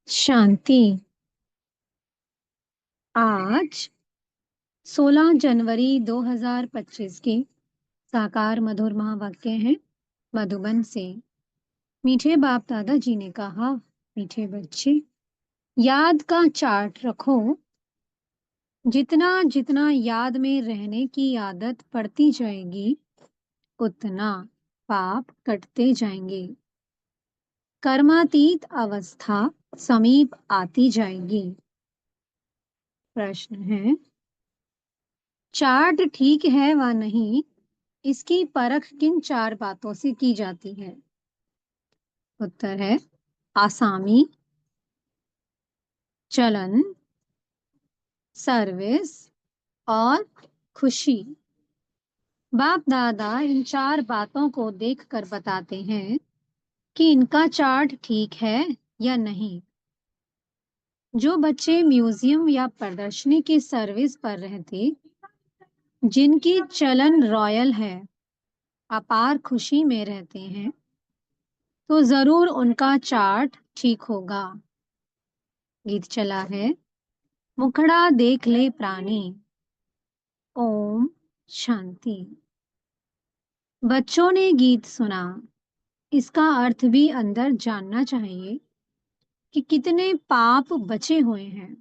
शांति। आज 16 जनवरी 2025 की साकार मधुर महावाक्य हैं मधुबन से। मीठे बाप दादाजी ने कहा, मीठे बच्चे, याद का चार्ट रखो। जितना जितना याद में रहने की आदत पड़ती जाएगी, उतना पाप कटते जाएंगे। कर्मातीत अवस्था समीप आती जाएगी। प्रश्न है, चार्ट ठीक है व नहीं, इसकी परख किन 4 बातों से की जाती है? उत्तर है आसामी, चलन, सर्विस और खुशी। बाप दादा इन 4 बातों को देखकर बताते हैं कि इनका चार्ट ठीक है या नहीं। जो बच्चे म्यूजियम या प्रदर्शनी की सर्विस पर रहते, जिनकी चलन रॉयल है, अपार खुशी में रहते हैं, तो जरूर उनका चार्ट ठीक होगा। गीत चला है, मुखड़ा देख ले प्राणी। ओम शांति। बच्चों ने गीत सुना, इसका अर्थ भी अंदर जानना चाहिए कि कितने पाप बचे हुए हैं,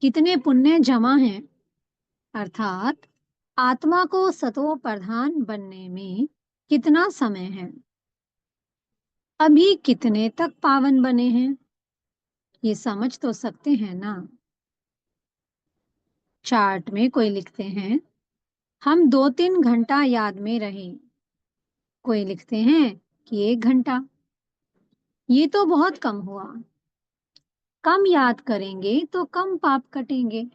कितने पुण्य जमा हैं, अर्थात आत्मा को सतो प्रधान बनने में कितना समय है, अभी कितने तक पावन बने हैं, ये समझ तो सकते हैं ना। चार्ट में कोई लिखते हैं हम 2-3 घंटा याद में रहे, कोई लिखते हैं कि 1 घंटा। ये तो बहुत कम हुआ। कम याद करेंगे तो कम पाप कटेंगे।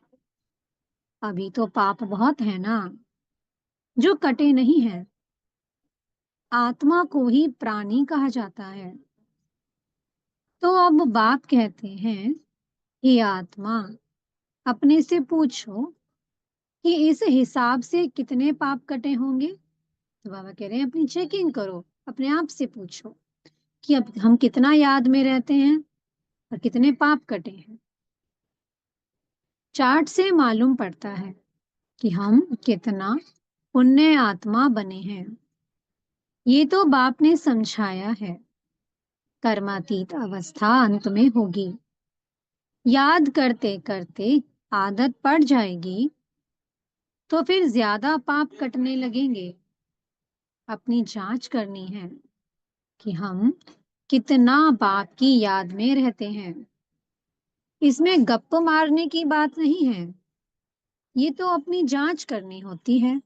अभी तो पाप बहुत है ना, जो कटे नहीं है। आत्मा को ही प्राणी कहा जाता है। तो अब बाप कहते हैं, हे आत्मा, अपने से पूछो कि इस हिसाब से कितने पाप कटे होंगे। तो बाबा कह रहे हैं, अपनी चेकिंग करो, अपने आप से पूछो कि अब हम कितना याद में रहते हैं और कितने पाप कटे हैं। चार्ट से मालूम पड़ता है कि हम कितना पुण्य आत्मा बने हैं। ये तो बाप ने समझाया है। कर्मातीत अवस्था अंत में होगी। याद करते करते आदत पड़ जाएगी तो फिर ज्यादा पाप कटने लगेंगे। अपनी जांच करनी है कि हम कितना बाप की याद में रहते हैं। इसमें गप्प मारने की बात नहीं है, ये तो अपनी जांच करनी होती है।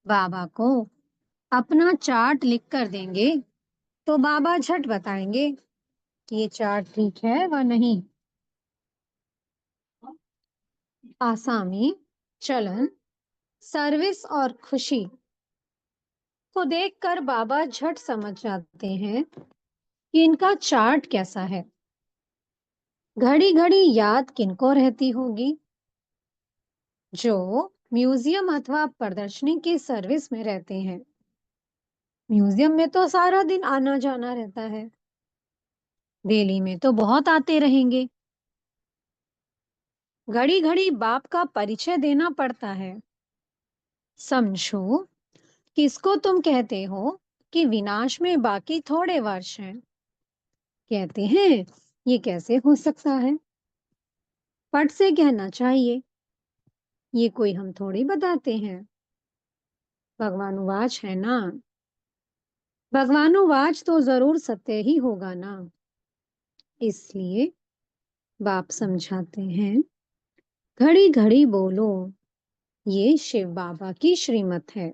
बाबा को अपना चार्ट लिख कर देंगे तो बाबा झट बताएंगे कि ये चार्ट ठीक है व नहीं। आसामी, चलन, सर्विस और खुशी को देखकर बाबा झट समझ जाते हैं कि इनका चार्ट कैसा है। घड़ी घड़ी याद किनको रहती होगी? जो म्यूजियम अथवा प्रदर्शनी की सर्विस में रहते हैं। म्यूजियम में तो सारा दिन आना जाना रहता है, दिल्ली में तो बहुत आते रहेंगे। घड़ी घड़ी बाप का परिचय देना पड़ता है। समझो, किसको तुम कहते हो कि विनाश में बाकी थोड़े वर्ष हैं? कहते हैं ये कैसे हो सकता है? पट से कहना चाहिए, ये कोई हम थोड़ी बताते हैं। भगवानुवाच है ना, भगवानुवाच तो जरूर सत्य ही होगा ना। इसलिए बाप समझाते हैं, घड़ी घड़ी बोलो, ये शिव बाबा की श्रीमत है।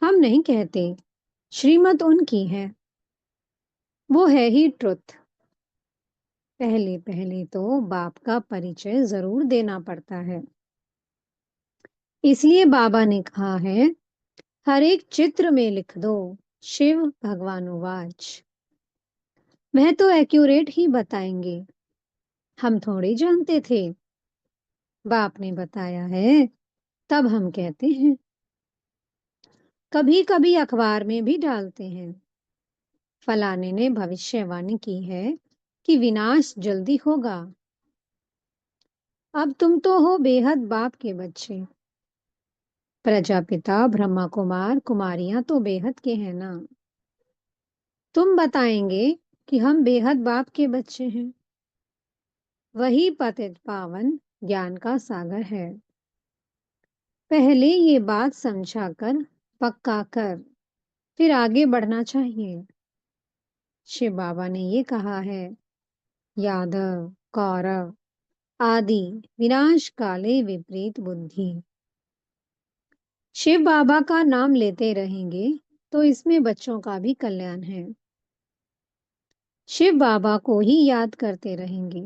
हम नहीं कहते, श्रीमत उनकी है, वो है ही ट्रुथ। पहले पहले तो बाप का परिचय जरूर देना पड़ता है। इसलिए बाबा ने कहा है, हर एक चित्र में लिख दो शिव भगवानुवाच। वह तो एक्यूरेट ही बताएंगे, हम थोड़ी जानते थे। बाप ने बताया है तब हम कहते हैं। कभी कभी अखबार में भी डालते हैं, फलाने ने भविष्यवाणी की है कि विनाश जल्दी होगा। अब तुम तो हो बेहद बाप के बच्चे। प्रजापिता ब्रह्मा कुमार कुमारियां तो बेहद के हैं ना। तुम बताएंगे कि हम बेहद बाप के बच्चे हैं। वही पतित पावन ज्ञान का सागर है। पहले ये बात समझा कर, पक्का कर, फिर आगे बढ़ना चाहिए। शिव बाबा ने ये कहा है, यादव कौरव आदि विनाश काले विपरीत बुद्धि। शिव बाबा का नाम लेते रहेंगे तो इसमें बच्चों का भी कल्याण है। शिव बाबा को ही याद करते रहेंगे।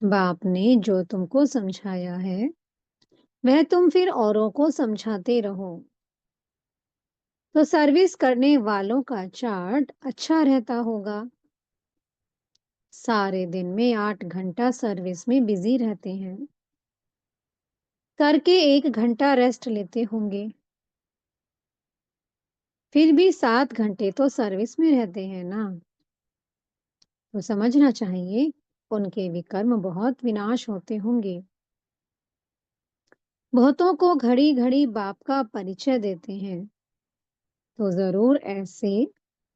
बाप ने जो तुमको समझाया है वह तुम फिर औरों को समझाते रहो, तो सर्विस करने वालों का चार्ट अच्छा रहता होगा। सारे दिन में 8 घंटा सर्विस में बिजी रहते हैं, करके 1 घंटा रेस्ट लेते होंगे। फिर भी 7 घंटे तो सर्विस में रहते हैं ना। तो समझना चाहिए उनके विकर्म बहुत विनाश होते होंगे। बहुतों को घड़ी घड़ी बाप का परिचय देते हैं, तो जरूर ऐसे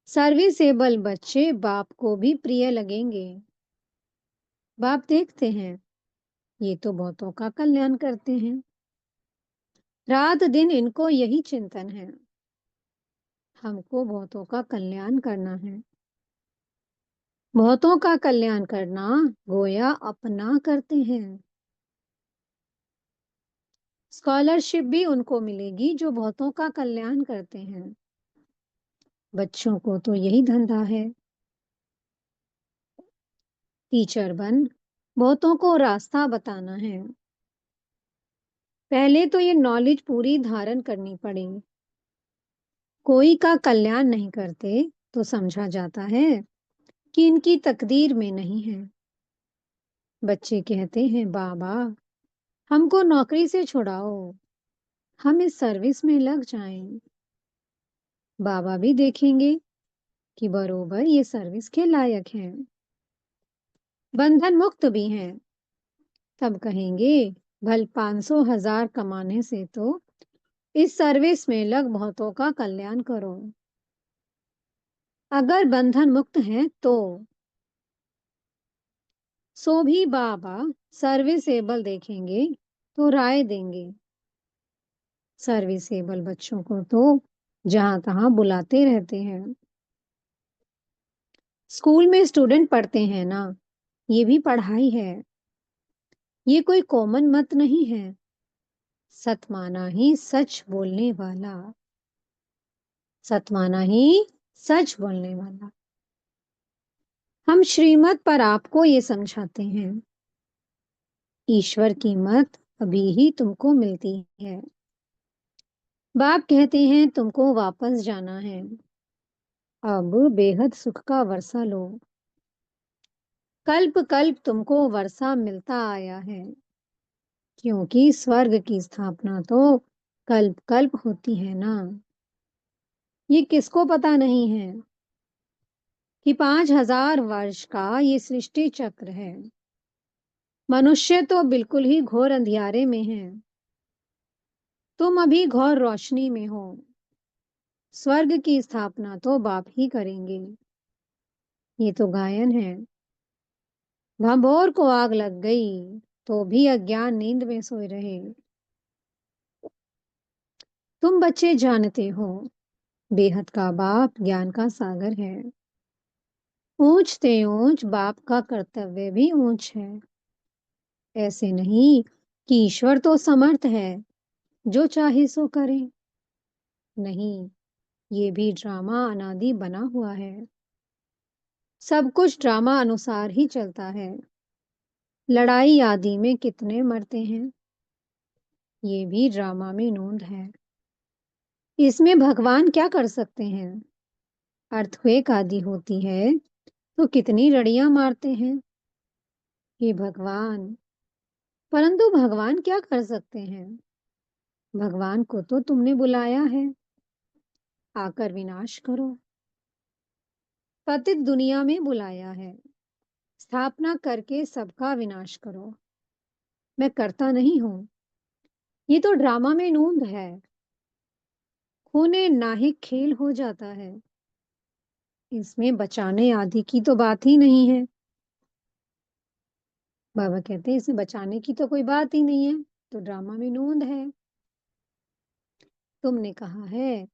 सर्विसेबल बच्चे बाप को भी प्रिय लगेंगे। बाप देखते हैं ये तो बहुतों का कल्याण करते हैं। रात दिन इनको यही चिंतन है, हमको बहुतों का कल्याण करना है। बहुतों का कल्याण करना गोया अपना करते हैं। स्कॉलरशिप भी उनको मिलेगी जो बहुतों का कल्याण करते हैं। बच्चों को तो यही धंधा है। टीचर बन बहुतों को रास्ता बताना है। पहले तो ये नॉलेज पूरी धारण करनी पड़ेगी। कोई का कल्याण नहीं करते तो समझा जाता है कि इनकी तकदीर में नहीं है। बच्चे कहते हैं, बाबा हमको नौकरी से छुड़ाओ, हम इस सर्विस में लग जाएं। बाबा भी देखेंगे कि बरोबर ये सर्विस के लायक हैं, बंधन मुक्त भी हैं। तब कहेंगे, भल 500,000 कमाने से तो इस सर्विस में लग बहुतों का कल्याण करो। अगर बंधन मुक्त हैं सो भी बाबा सर्विसेबल देखेंगे तो राय देंगे। सर्विसेबल बच्चों को तो जहां तहां बुलाते रहते हैं। स्कूल में स्टूडेंट पढ़ते हैं ना, ये भी पढ़ाई है। ये कोई कॉमन मत नहीं है। सतमाना ही सच बोलने वाला। सतमाना ही सच बोलने वाला। हम श्रीमत पर आपको ये समझाते हैं, ईश्वर की मत अभी ही तुमको मिलती है। बाप कहते हैं तुमको वापस जाना है, अब बेहद सुख का वर्षा लो। कल्प कल्प तुमको वर्षा मिलता आया है, क्योंकि स्वर्ग की स्थापना तो कल्प कल्प होती है ना। ये किसको पता नहीं है कि 5,000 वर्ष का ये सृष्टि चक्र है। मनुष्य तो बिल्कुल ही घोर अंधियारे में है, तुम अभी घोर रोशनी में हो। स्वर्ग की स्थापना तो बाप ही करेंगे। ये तो गायन है। भंभोर को आग लग गई तो भी अज्ञान नींद में सोए रहे। तुम बच्चे जानते हो बेहद का बाप ज्ञान का सागर है। ऊंच ते ऊंच बाप का कर्तव्य भी ऊंच है। ऐसे नहीं कि ईश्वर तो समर्थ है, जो चाहे सो करे। नहीं, ये भी ड्रामा अनादि बना हुआ है। सब कुछ ड्रामा अनुसार ही चलता है। लड़ाई आदि में कितने मरते हैं, ये भी ड्रामा में नोंद है। इसमें भगवान क्या कर सकते हैं। अर्थक्वेक आदि होती है तो कितनी रड़ियां मारते हैं। हे भगवान, परंतु भगवान क्या कर सकते हैं। भगवान को तो तुमने बुलाया है, आकर विनाश करो। पतित दुनिया में बुलाया है, स्थापना करके सबका विनाश करो। मैं करता नहीं हूँ। ये तो ड्रामा में नूंद है। खूने नाहिक खेल हो जाता है। इसमें बचाने आदि की तो बात ही नहीं है। बाबा कहते हैं इसमें बचाने की तो कोई बात ही नहीं है, तो ड्रामा में नूंद है। तुमने कहा है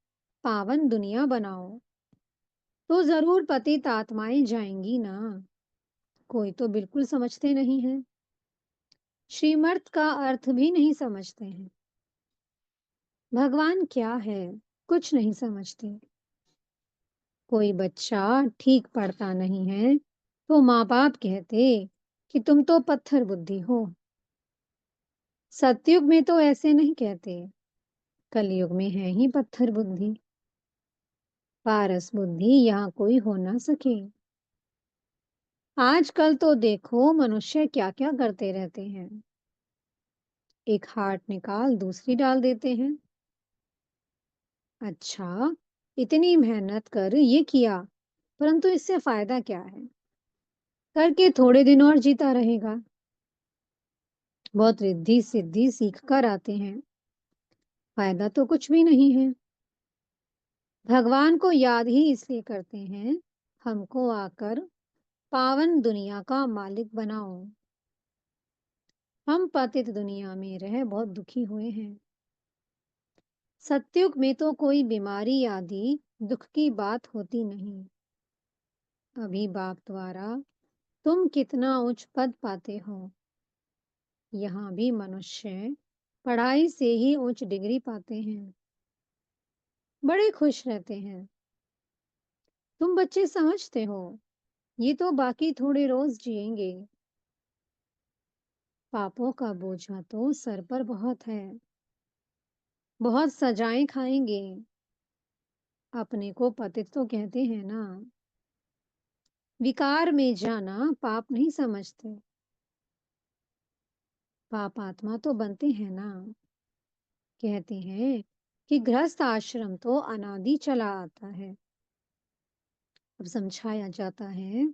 पावन दुनिया बनाओ, तो जरूर पतित आत्माएं जाएंगी ना। कोई तो बिल्कुल समझते नहीं है, श्रीमर्त का अर्थ भी नहीं समझते हैं। भगवान क्या है, कुछ नहीं समझते। कोई बच्चा ठीक पढ़ता नहीं है तो माँ बाप कहते कि तुम तो पत्थर बुद्धि हो। सतयुग में तो ऐसे नहीं कहते, कलयुग में है ही पत्थर बुद्धि। पारस बुद्धि यहाँ कोई हो ना सके। आजकल तो देखो मनुष्य क्या क्या करते रहते हैं। एक हार्ट निकाल दूसरी डाल देते हैं। अच्छा, इतनी मेहनत कर ये किया, परंतु इससे फायदा क्या है? करके थोड़े दिन और जीता रहेगा। बहुत रिद्धि सिद्धि सीख कर आते हैं, फायदा तो कुछ भी नहीं है। भगवान को याद ही इसलिए करते हैं, हमको आकर पावन दुनिया का मालिक बनाओ। हम पतित दुनिया में रह बहुत दुखी हुए हैं। सतयुग में तो कोई बीमारी आदि दुख की बात होती नहीं। अभी बाप द्वारा तुम कितना उच्च पद पाते हो। यहाँ भी मनुष्य पढ़ाई से ही उच्च डिग्री पाते हैं, बड़े खुश रहते हैं। तुम बच्चे समझते हो, ये तो बाकी थोड़े रोज जिएंगे। पापों का बोझा तो सर पर बहुत है, बहुत सजाएं खाएंगे। अपने को पतित तो कहते हैं ना। विकार में जाना पाप नहीं समझते। पाप आत्मा तो बनते हैं ना। कहते हैं कि गृहस्थ आश्रम तो अनादि चला आता है। अब समझाया जाता है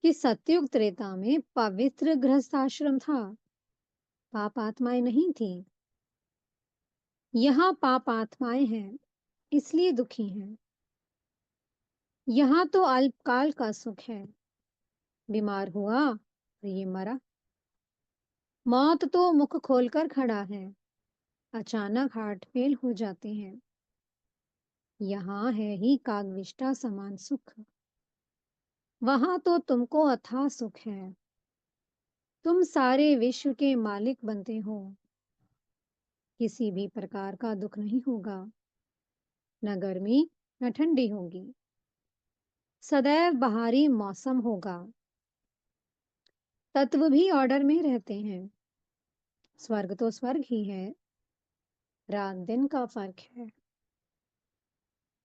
कि सतयुग त्रेता में पवित्र गृहस्थ आश्रम था, पाप आत्माएं नहीं थी। यहाँ पाप आत्माएं हैं, इसलिए दुखी हैं। यहाँ तो अल्पकाल का सुख है। बीमार हुआ और ये मरा। मौत तो मुख खोलकर खड़ा है, अचानक हार्ट फेल हो जाते हैं। यहाँ है ही कागविष्टा समान सुख। वहां तो तुमको अथाह सुख है। तुम सारे विश्व के मालिक बनते हो। किसी भी प्रकार का दुख नहीं होगा, न गर्मी न ठंडी होगी। सदैव बहारी मौसम होगा। तत्व भी ऑर्डर में रहते हैं। स्वर्ग तो स्वर्ग ही है, रात दिन का फर्क है।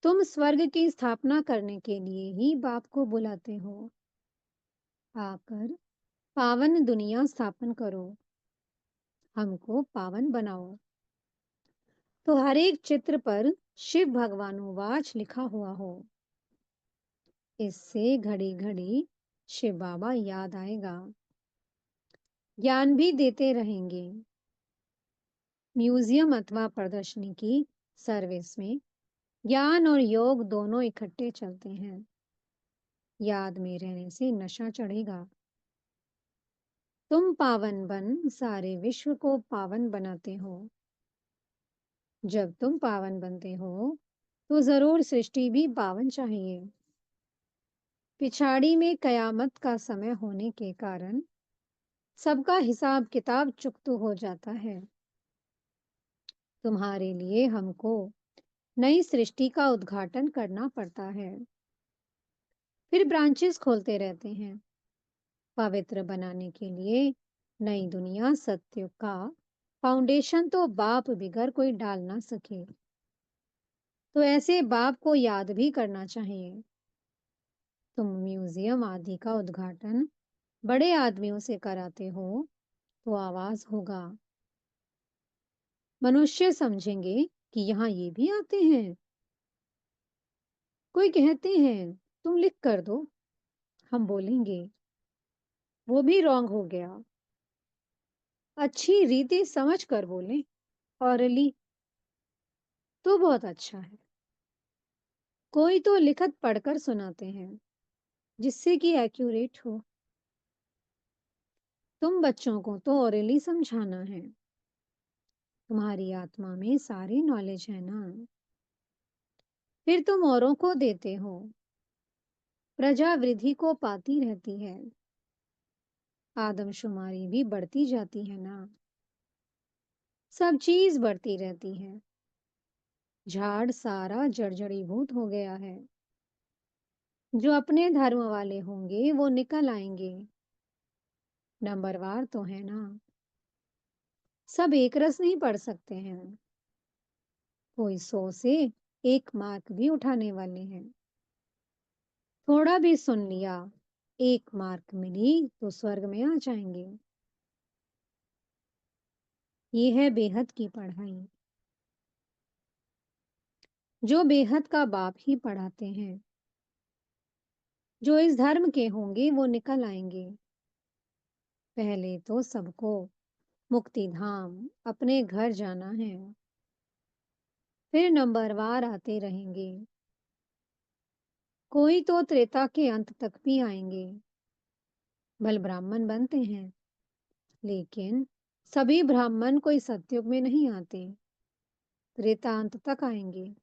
तुम स्वर्ग की स्थापना करने के लिए ही बाप को बुलाते हो। आकर पावन दुनिया स्थापन करो, हमको पावन बनाओ। तो हर एक चित्र पर शिव भगवानुवाच लिखा हुआ हो। इससे घड़ी घड़ी शिव बाबा याद आएगा, ज्ञान भी देते रहेंगे। म्यूजियम अथवा प्रदर्शनी की सर्विस में ज्ञान और योग दोनों इकट्ठे चलते हैं। याद में रहने से नशा चढ़ेगा। तुम पावन बन सारे विश्व को पावन बनाते हो। जब तुम पावन बनते हो तो जरूर सृष्टि भी पावन चाहिए। पिछाड़ी में कयामत का समय होने के कारण सबका हिसाब किताब चुकतू हो जाता है। तुम्हारे लिए हमको नई सृष्टि का उद्घाटन करना पड़ता है। फिर ब्रांचेस खोलते रहते हैं, पवित्र बनाने के लिए। नई दुनिया सत्य का फाउंडेशन तो बाप बिगर कोई डाल ना सके, तो ऐसे बाप को याद भी करना चाहिए। तुम म्यूजियम आदि का उद्घाटन बड़े आदमियों से कराते हो तो आवाज होगा, मनुष्य समझेंगे कि यहाँ ये भी आते हैं। कोई कहते हैं तुम लिख कर दो, हम बोलेंगे। वो भी रॉन्ग हो गया। अच्छी रीति समझ कर बोलें। ऑरली तो बहुत अच्छा है। कोई तो लिखत पढ़कर सुनाते हैं, जिससे कि एक्यूरेट हो। तुम बच्चों को तो ऑरली समझाना है। तुम्हारी आत्मा में सारी नॉलेज है ना। फिर तुम औरों को देते हो। प्रजा वृद्धि को पाती रहती है। आदमशुमारी भी बढ़ती जाती है ना। सब चीज बढ़ती रहती है। झाड़ सारा जर्जरीभूत हो गया है। जो अपने धर्म वाले होंगे वो निकल आएंगे। नंबरवार तो है ना। सब एक रस नहीं पढ़ सकते हैं। कोई 100 से 1 मार्क भी उठाने वाले हैं। थोड़ा भी सुन लिया, 1 मार्क मिली तो स्वर्ग में आ जाएंगे। ये है बेहद की पढ़ाई, जो बेहद का बाप ही पढ़ाते हैं। जो इस धर्म के होंगे वो निकल आएंगे। पहले तो सबको मुक्ति धाम अपने घर जाना है। फिर नंबरवार आते रहेंगे। कोई तो त्रेता के अंत तक भी आएंगे। भल ब्राह्मण बनते हैं, लेकिन सभी ब्राह्मण कोई सतयुग में नहीं आते। त्रेता अंत तक आएंगे।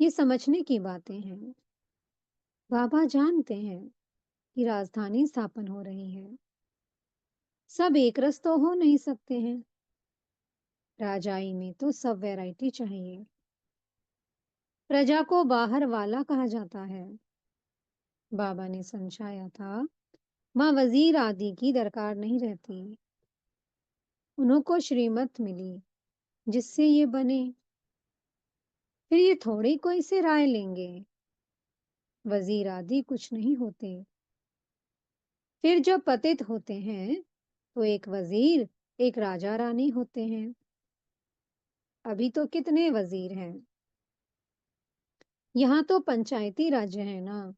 ये समझने की बातें हैं। बाबा जानते हैं कि राजधानी स्थापन हो रही है। सब एक रस तो हो नहीं सकते हैं। राजाई में तो सब वैरायटी चाहिए। प्रजा को बाहर वाला कहा जाता है। बाबा ने समझाया था, वहां वजीर आदि की दरकार नहीं रहती। उनको श्रीमत मिली जिससे ये बने। फिर ये थोड़ी कोई से राय लेंगे। वजीर आदि कुछ नहीं होते। फिर जब पतित होते हैं तो एक वजीर एक राजा रानी होते हैं। अभी तो कितने वजीर हैं। यहाँ तो पंचायती राज्य है ना।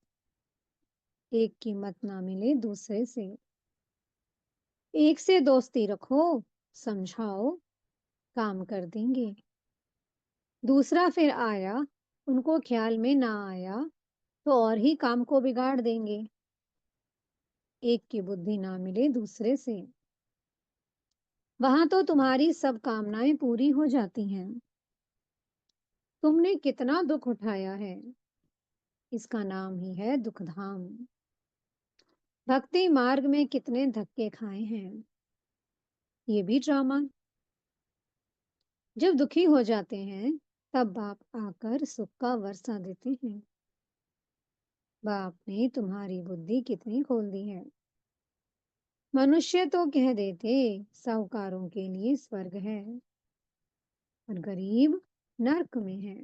एक की मत ना मिले दूसरे से। एक से दोस्ती रखो, समझाओ, काम कर देंगे। दूसरा फिर आया, उनको ख्याल में ना आया तो और ही काम को बिगाड़ देंगे। एक की बुद्धि ना मिले दूसरे से। वहां तो तुम्हारी सब कामनाएं पूरी हो जाती हैं। तुमने कितना दुख उठाया है। इसका नाम ही है दुखधाम। भक्ति मार्ग में कितने धक्के खाए हैं। ये भी ड्रामा। जब दुखी हो जाते हैं तब बाप आकर सुख का वर्षा देते हैं। बाप ने तुम्हारी बुद्धि कितनी खोल दी है। मनुष्य तो कह देते साहूकारों के लिए स्वर्ग है और गरीब नर्क में है।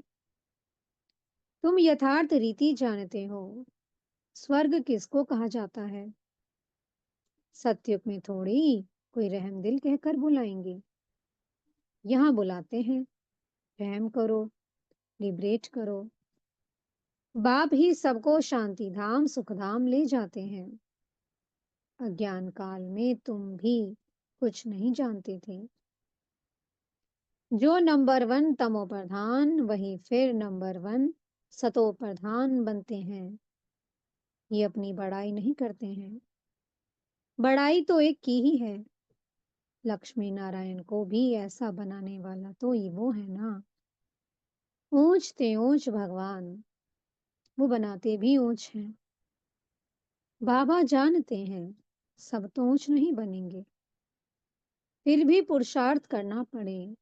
तुम यथार्थ रीति जानते हो। स्वर्ग किसको कहा जाता है। सत्युग में थोड़ी कोई रहमदिल कहकर बुलाएंगे। यहाँ बुलाते हैं, रहम करो, लिबरेट करो। बाप ही सबको शांति धाम सुखधाम ले जाते हैं। अज्ञान काल में तुम भी कुछ नहीं जानते थे। जो नंबर 1 तमो प्रधान वही फिर नंबर 1 सतो प्रधान बनते हैं। ये अपनी बड़ाई नहीं करते हैं। बड़ाई तो एक की ही है। लक्ष्मी नारायण को भी ऐसा बनाने वाला तो ये वो है ना। ऊंच ते ऊंच भगवान, वो बनाते भी ऊंच हैं। बाबा जानते हैं सब तो ऊंच नहीं बनेंगे। फिर भी पुरुषार्थ करना पड़े।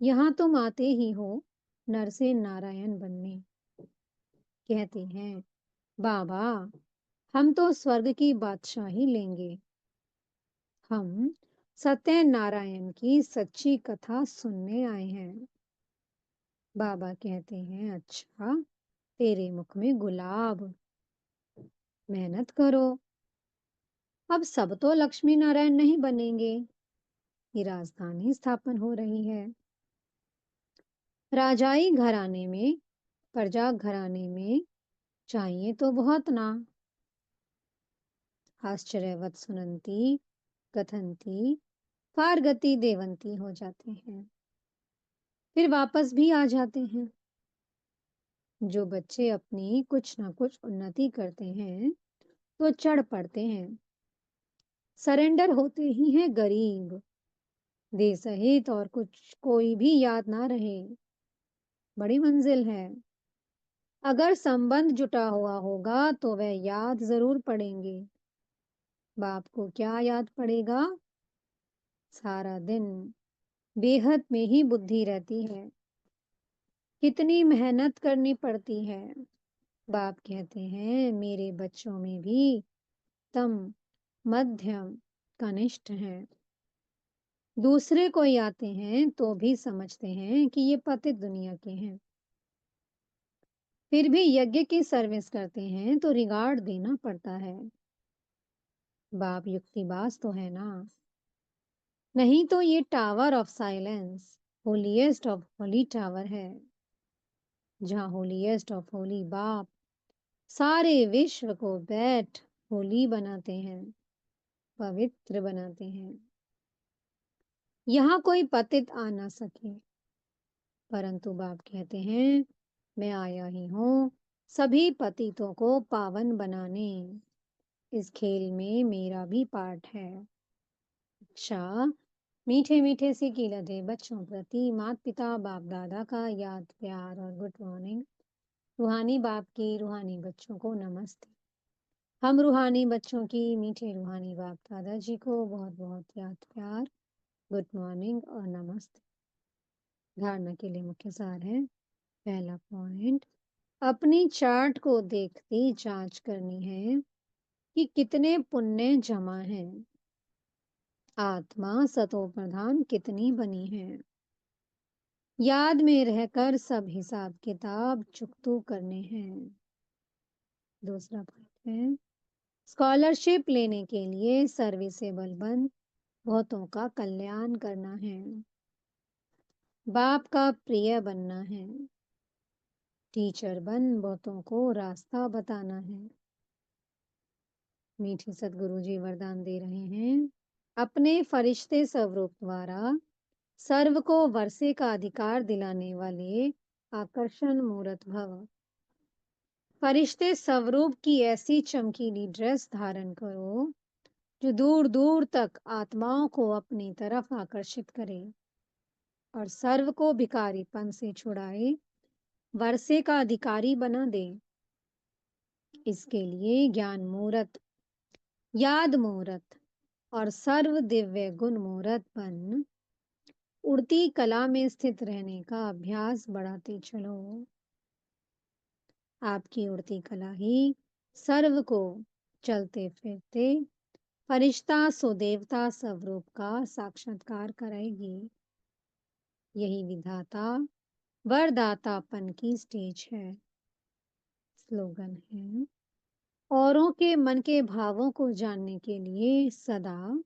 यहाँ तुम आते ही हो नर से नारायण बनने। कहते हैं, बाबा हम तो स्वर्ग की बादशाही लेंगे। हम सत्यनारायण की सच्ची कथा सुनने आए हैं। बाबा कहते हैं, अच्छा तेरे मुख में गुलाब, मेहनत करो। अब सब तो लक्ष्मी नारायण नहीं बनेंगे। ये राजधानी स्थापन हो रही है। राजाई घराने में, प्रजा घराने में चाहिए तो बहुत ना। आश्चर्यवत् सुनंती कथंती पारगति देवंती हो जाते हैं, फिर वापस भी आ जाते हैं। जो बच्चे अपनी कुछ ना कुछ उन्नति करते हैं तो चढ़ पड़ते हैं, सरेंडर होते ही हैं गरीब, दे सहित और कुछ कोई भी याद ना रहे। बड़ी मंजिल है। अगर संबंध जुटा हुआ होगा तो वह याद जरूर पड़ेंगे। बाप को क्या याद पड़ेगा? सारा दिन बेहद में ही बुद्धि रहती है, कितनी मेहनत करनी पड़ती है। बाप कहते हैं मेरे बच्चों में भी तम, मध्यम, कनिष्ठ हैं। दूसरे कोई आते हैं तो भी समझते हैं कि ये पतित दुनिया के हैं, फिर भी यज्ञ की सर्विस करते हैं तो रिगार्ड देना पड़ता है। बाप युक्तिबाज तो है ना। नहीं तो ये tower of silence holiest of Holi tower है, जहाँ होलीएस्ट ऑफ होली बाप सारे विश्व को बैठ होली बनाते हैं, पवित्र बनाते हैं। यहाँ कोई पतित आ ना सके, परंतु बाप कहते हैं मैं आया ही हूँ सभी पतितों को पावन बनाने। इस खेल में मेरा भी पार्ट है। अच्छा, मीठे मीठे से कीलते बच्चों प्रति माता पिता बाप दादा का याद प्यार और गुड मॉर्निंग। रूहानी बाप की रूहानी बच्चों को नमस्ते। हम रूहानी बच्चों की मीठे रूहानी बाप दादा जी को बहुत बहुत याद प्यार, गुड मॉर्निंग और नमस्ते। धारणा के लिए मुख्य सार है। पहला पॉइंट, अपनी चार्ट को देखती जांच करनी है कि कितने पुण्य जमा हैं। आत्मा सतो प्रधान कितनी बनी है। याद में रहकर सब हिसाब किताब चुकतू करने हैं। दूसरा पॉइंट है, स्कॉलरशिप लेने के लिए सर्विसेबल बन बहुतों का कल्याण करना है। बाप का प्रिय बनना है। टीचर बन बहुतों को रास्ता बताना है। मीठे सदगुरु जी वरदान दे रहे हैं, अपने फरिश्ते स्वरूप द्वारा सर्व को वर्षे का अधिकार दिलाने वाले आकर्षण मूर्त भव। फरिश्ते स्वरूप की ऐसी चमकीली ड्रेस धारण करो जो दूर दूर तक आत्माओं को अपनी तरफ आकर्षित करे और सर्व को भिखारीपन से छुड़ाए, वर्षे का अधिकारी बना दे। इसके लिए ज्ञान मूर्त, याद मूर्त और सर्व दिव्य गुण मूर्त बन उड़ती कला में स्थित रहने का अभ्यास बढ़ाते चलो। आपकी उड़ती कला ही सर्व को चलते फिरते फरिश्ता सुदेवता स्वरूप का साक्षात्कार कराएगी। यही विधाता वरदातापन की स्टेज है। स्लोगन है, औरों के मन के भावों को जानने के लिए सदा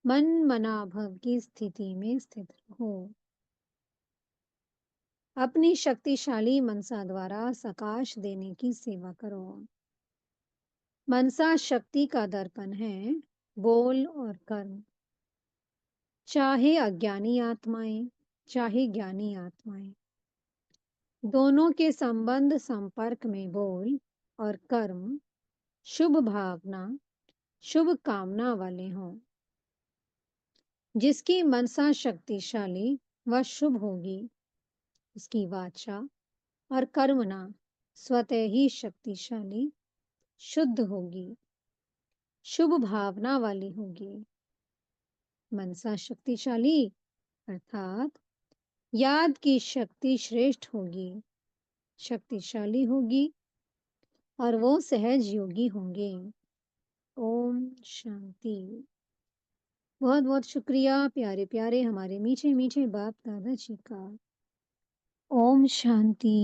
मन मनाभव की स्थिति में स्थित रहो। अपनी शक्तिशाली मनसा द्वारा सकाश देने की सेवा करो। मनसा शक्ति का दर्पण है, बोल और कर्म। चाहे अज्ञानी आत्माएं, चाहे ज्ञानी आत्माएं, दोनों के संबंध संपर्क में बोल और कर्म शुभ भावना, शुभ कामना वाले हों। जिसकी मनसा शक्तिशाली व शुभ होगी, उसकी वाचा और कर्मना स्वतः ही शक्तिशाली, शुद्ध होगी, शुभ भावना वाली होगी। मनसा शक्तिशाली अर्थात याद की शक्ति श्रेष्ठ होगी, शक्तिशाली होगी और वो सहज योगी होंगे। ओम शांति। बहुत बहुत शुक्रिया प्यारे प्यारे हमारे मीठे मीठे बाप दादा जी का। ओम शांति।